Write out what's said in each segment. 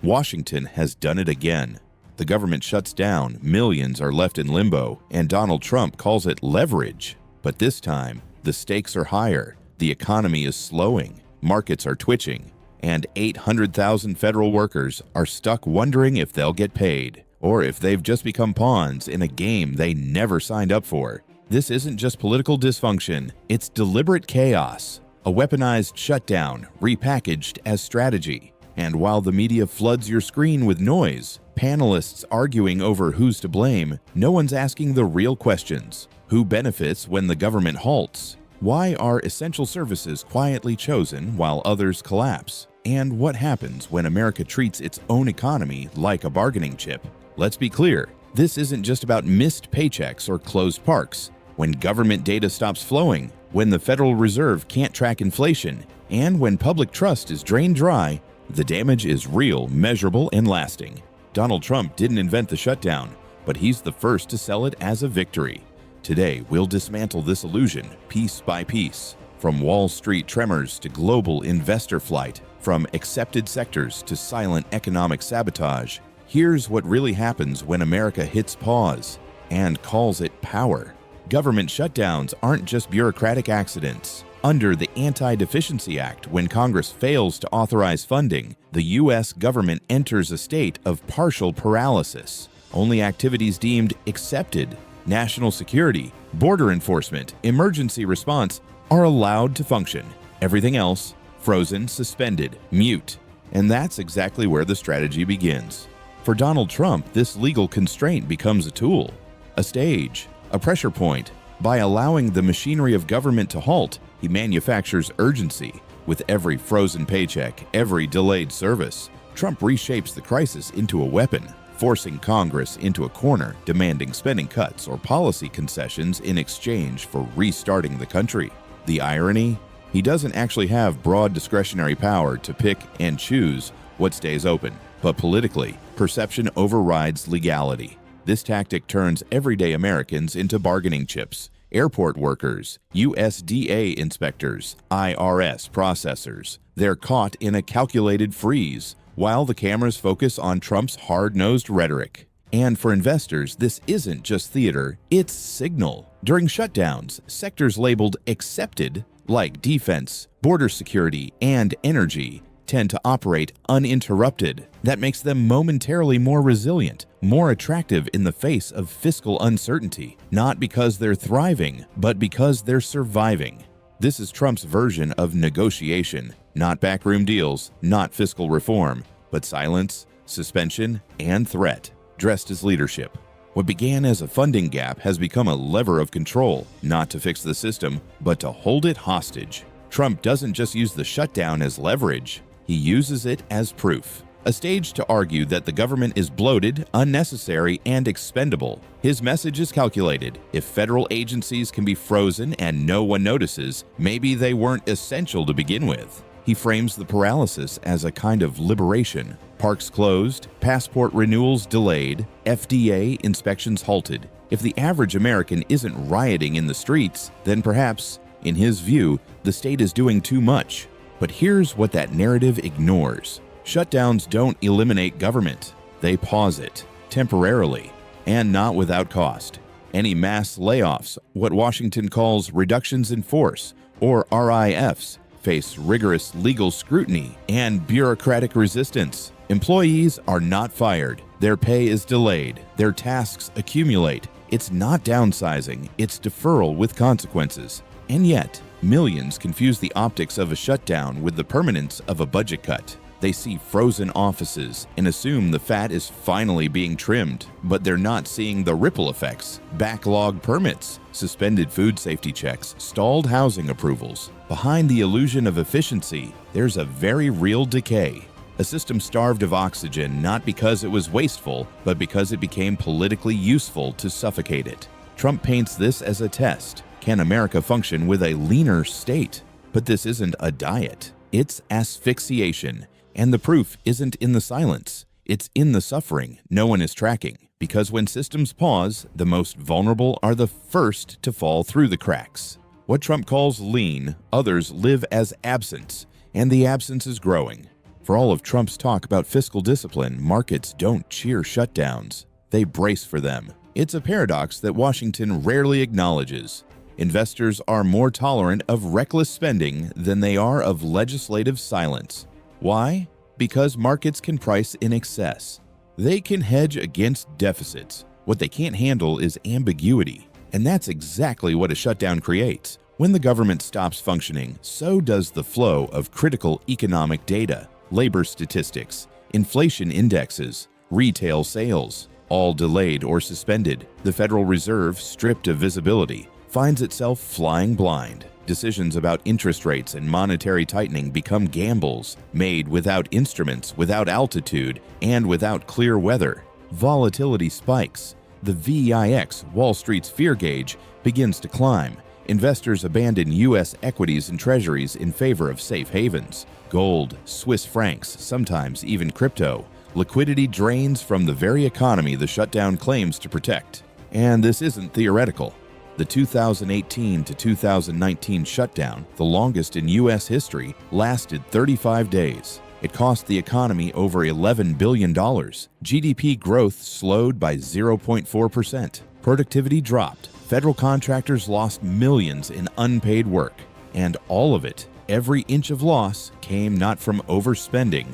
Washington has done it again. The government shuts down, millions are left in limbo, and Donald Trump calls it leverage. But this time, the stakes are higher, the economy is slowing, markets are twitching, and 800,000 federal workers are stuck wondering if they'll get paid, or if they've just become pawns in a game they never signed up for. This isn't just political dysfunction, it's deliberate chaos, a weaponized shutdown repackaged as strategy. And while the media floods your screen with noise, panelists arguing over who's to blame, no one's asking the real questions. Who benefits when the government halts? Why are essential services quietly chosen while others collapse? And what happens when America treats its own economy like a bargaining chip? Let's be clear, this isn't just about missed paychecks or closed parks. When government data stops flowing, when the Federal Reserve can't track inflation, and when public trust is drained dry, the damage is real, measurable, and lasting. Donald Trump didn't invent the shutdown, but he's the first to sell it as a victory. Today, we'll dismantle this illusion piece by piece. From Wall Street tremors to global investor flight, from accepted sectors to silent economic sabotage, here's what really happens when America hits pause and calls it power. Government shutdowns aren't just bureaucratic accidents. Under the Anti-Deficiency Act, when Congress fails to authorize funding, the U.S. government enters a state of partial paralysis. Only activities deemed accepted, national security, border enforcement, emergency response, are allowed to function. Everything else, frozen, suspended, mute. And that's exactly where the strategy begins. For Donald Trump, this legal constraint becomes a tool, a stage, a pressure point. By allowing the machinery of government to halt, he manufactures urgency. With every frozen paycheck, every delayed service, Trump reshapes the crisis into a weapon, forcing Congress into a corner, demanding spending cuts or policy concessions in exchange for restarting the country. The irony? He doesn't actually have broad discretionary power to pick and choose what stays open. But politically, perception overrides legality. This tactic turns everyday Americans into bargaining chips. Airport workers, USDA inspectors, IRS processors. They're caught in a calculated freeze, while the cameras focus on Trump's hard-nosed rhetoric. And for investors, this isn't just theater, it's signal. During shutdowns, sectors labeled accepted, like defense, border security, and energy, tend to operate uninterrupted. That makes them momentarily more resilient, more attractive in the face of fiscal uncertainty, not because they're thriving, but because they're surviving. This is Trump's version of negotiation, not backroom deals, not fiscal reform, but silence, suspension, and threat, dressed as leadership. What began as a funding gap has become a lever of control, not to fix the system, but to hold it hostage. Trump doesn't just use the shutdown as leverage, he uses it as proof. A stage to argue that the government is bloated, unnecessary, and expendable. His message is calculated. If federal agencies can be frozen and no one notices, maybe they weren't essential to begin with. He frames the paralysis as a kind of liberation. Parks closed, passport renewals delayed, FDA inspections halted. If the average American isn't rioting in the streets, then perhaps, in his view, the state is doing too much. But here's what that narrative ignores. Shutdowns don't eliminate government. They pause it, temporarily, and not without cost. Any mass layoffs, what Washington calls reductions in force, or RIFs, face rigorous legal scrutiny and bureaucratic resistance. Employees are not fired. Their pay is delayed. Their tasks accumulate. It's not downsizing, it's deferral with consequences. And yet, millions confuse the optics of a shutdown with the permanence of a budget cut. They see frozen offices and assume the fat is finally being trimmed, but they're not seeing the ripple effects. Backlogged permits, suspended food safety checks, stalled housing approvals. Behind the illusion of efficiency, there's a very real decay. A system starved of oxygen not because it was wasteful, but because it became politically useful to suffocate it. Trump paints this as a test. Can America function with a leaner state? But this isn't a diet. It's asphyxiation. And the proof isn't in the silence. It's in the suffering no one is tracking. Because when systems pause, the most vulnerable are the first to fall through the cracks. What Trump calls lean, others live as absence, and the absence is growing. For all of Trump's talk about fiscal discipline, markets don't cheer shutdowns. They brace for them. It's a paradox that Washington rarely acknowledges. Investors are more tolerant of reckless spending than they are of legislative silence. Why? Because markets can price in excess. They can hedge against deficits. What they can't handle is ambiguity. And that's exactly what a shutdown creates. When the government stops functioning, so does the flow of critical economic data, labor statistics, inflation indexes, retail sales, all delayed or suspended. The Federal Reserve, stripped of visibility, finds itself flying blind. Decisions about interest rates and monetary tightening become gambles made without instruments, without altitude, and without clear weather. Volatility spikes. The VIX, Wall Street's fear gauge, begins to climb. Investors abandon U.S. equities and treasuries in favor of safe havens. Gold, Swiss francs, sometimes even crypto. Liquidity drains from the very economy the shutdown claims to protect. And this isn't theoretical. The 2018 to 2019 shutdown, the longest in U.S. history, lasted 35 days. It cost the economy over $11 billion. GDP growth slowed by 0.4%. Productivity dropped. Federal contractors lost millions in unpaid work. And all of it, every inch of loss, came not from overspending,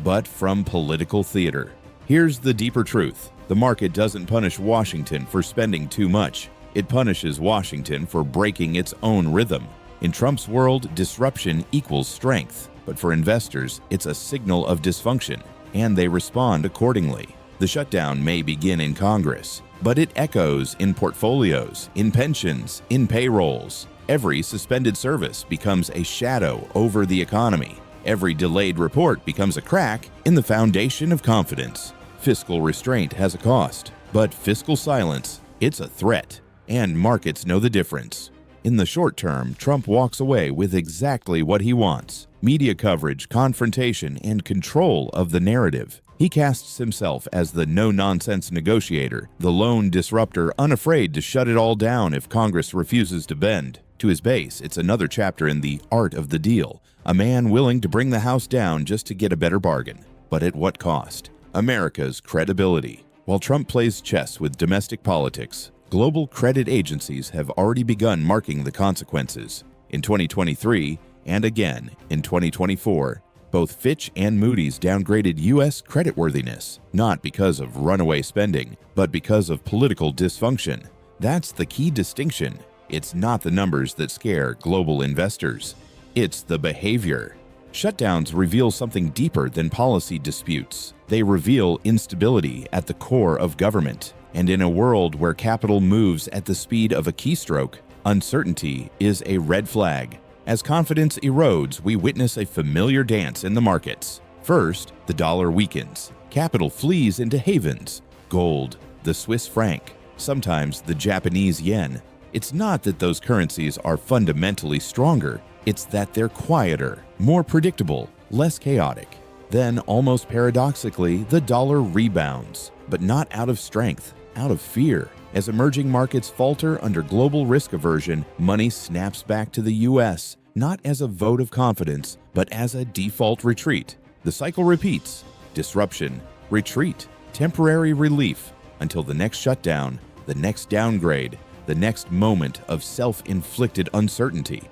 but from political theater. Here's the deeper truth. The market doesn't punish Washington for spending too much. It punishes Washington for breaking its own rhythm. In Trump's world, disruption equals strength, but for investors, it's a signal of dysfunction, and they respond accordingly. The shutdown may begin in Congress, but it echoes in portfolios, in pensions, in payrolls. Every suspended service becomes a shadow over the economy. Every delayed report becomes a crack in the foundation of confidence. Fiscal restraint has a cost, but fiscal silence, it's a threat. And markets know the difference. In the short term, Trump walks away with exactly what he wants: media coverage, confrontation, and control of the narrative. He casts himself as the no-nonsense negotiator, the lone disruptor unafraid to shut it all down if Congress refuses to bend. To his base, it's another chapter in the art of the deal, a man willing to bring the house down just to get a better bargain. But at what cost? America's credibility. While Trump plays chess with domestic politics, global credit agencies have already begun marking the consequences. In 2023, and again in 2024, both Fitch and Moody's downgraded U.S. creditworthiness, not because of runaway spending, but because of political dysfunction. That's the key distinction. It's not the numbers that scare global investors. It's the behavior. Shutdowns reveal something deeper than policy disputes. They reveal instability at the core of government. And in a world where capital moves at the speed of a keystroke, uncertainty is a red flag. As confidence erodes, we witness a familiar dance in the markets. First, the dollar weakens. Capital flees into havens. Gold, the Swiss franc, sometimes the Japanese yen. It's not that those currencies are fundamentally stronger. It's that they're quieter, more predictable, less chaotic. Then, almost paradoxically, the dollar rebounds, but not out of strength, out of fear. As emerging markets falter under global risk aversion, money snaps back to the U.S., not as a vote of confidence, but as a default retreat. The cycle repeats: disruption, retreat, temporary relief, until the next shutdown, the next downgrade, the next moment of self-inflicted uncertainty.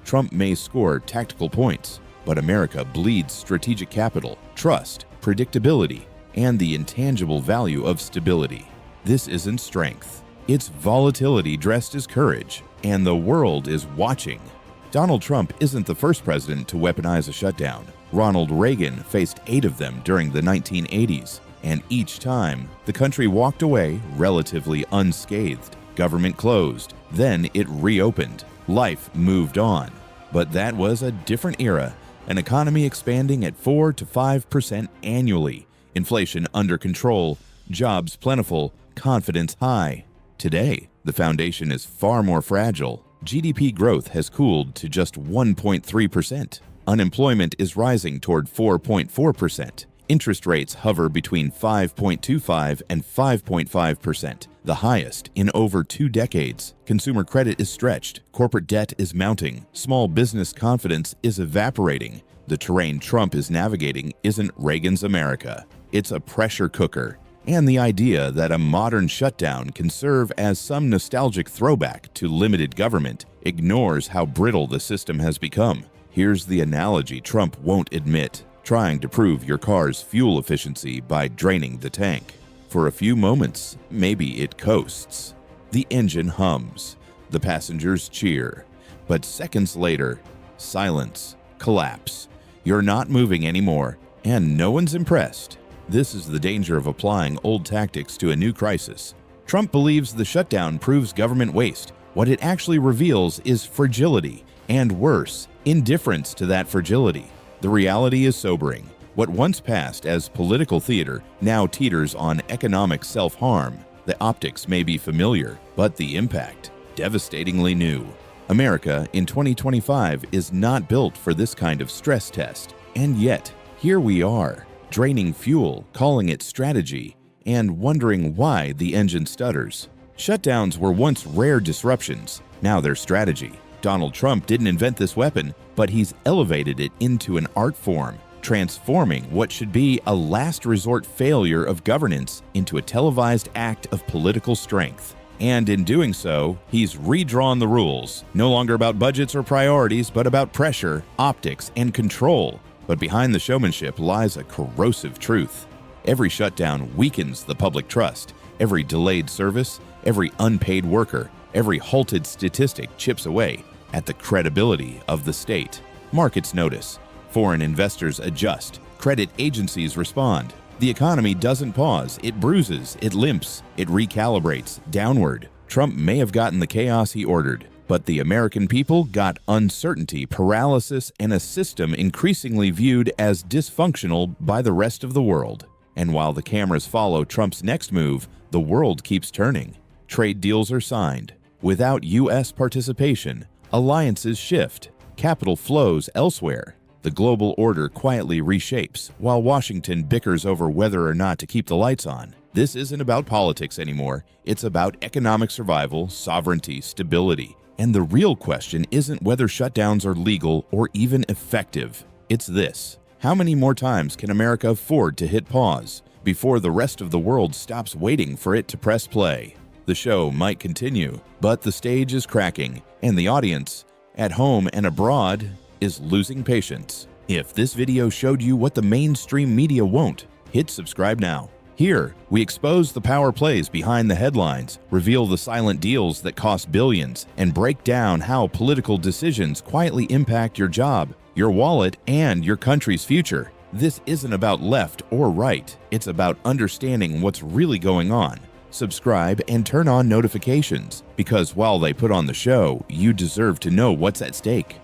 Trump may score tactical points, but America bleeds strategic capital, trust, predictability, and the intangible value of stability. This isn't strength. It's volatility dressed as courage, and the world is watching. Donald Trump isn't the first president to weaponize a shutdown. Ronald Reagan faced 8 of them during the 1980s, and each time, the country walked away relatively unscathed. Government closed, then it reopened. Life moved on. But that was a different era, an economy expanding at 4 to 5% annually, inflation under control, jobs plentiful, confidence high. Today, the foundation is far more fragile. GDP growth has cooled to just 1.3%. Unemployment is rising toward 4.4%. Interest rates hover between 5.25 and 5.5%, the highest in over 2 decades. Consumer credit is stretched, corporate debt is mounting, small business confidence is evaporating, The terrain Trump is navigating isn't Reagan's America. It's a pressure cooker, and the idea that a modern shutdown can serve as some nostalgic throwback to limited government ignores how brittle the system has become. Here's the analogy Trump won't admit: trying to prove your car's fuel efficiency by draining the tank. For a few moments, maybe it coasts. The engine hums. The passengers cheer. But seconds later, silence, collapse. You're not moving anymore, and no one's impressed. This is the danger of applying old tactics to a new crisis. Trump believes the shutdown proves government waste. What it actually reveals is fragility, and worse, indifference to that fragility. The reality is sobering. What once passed as political theater now teeters on economic self-harm. The optics may be familiar, but the impact, devastatingly new. America in 2025 is not built for this kind of stress test. And yet, here we are, draining fuel, calling it strategy, and wondering why the engine stutters. Shutdowns were once rare disruptions, now they're strategy. Donald Trump didn't invent this weapon, but he's elevated it into an art form, transforming what should be a last resort failure of governance into a televised act of political strength. And in doing so, he's redrawn the rules, no longer about budgets or priorities, but about pressure, optics, and control. But behind the showmanship lies a corrosive truth. Every shutdown weakens the public trust. Every delayed service, every unpaid worker, every halted statistic chips away at the credibility of the state. Markets notice. Foreign investors adjust. Credit agencies respond. The economy doesn't pause. It bruises, it limps, it recalibrates downward. Trump may have gotten the chaos he ordered, but the American people got uncertainty, paralysis, and a system increasingly viewed as dysfunctional by the rest of the world. And while the cameras follow Trump's next move, the world keeps turning. Trade deals are signed. Without U.S. participation, alliances shift. Capital flows elsewhere. The global order quietly reshapes, while Washington bickers over whether or not to keep the lights on. This isn't about politics anymore. It's about economic survival, sovereignty, stability. And the real question isn't whether shutdowns are legal or even effective. It's this: how many more times can America afford to hit pause before the rest of the world stops waiting for it to press play? The show might continue, but the stage is cracking, and the audience, at home and abroad, is losing patience. If this video showed you what the mainstream media won't, hit subscribe now. Here, we expose the power plays behind the headlines, reveal the silent deals that cost billions, and break down how political decisions quietly impact your job, your wallet, and your country's future. This isn't about left or right. It's about understanding what's really going on. Subscribe and turn on notifications, because while they put on the show, you deserve to know what's at stake.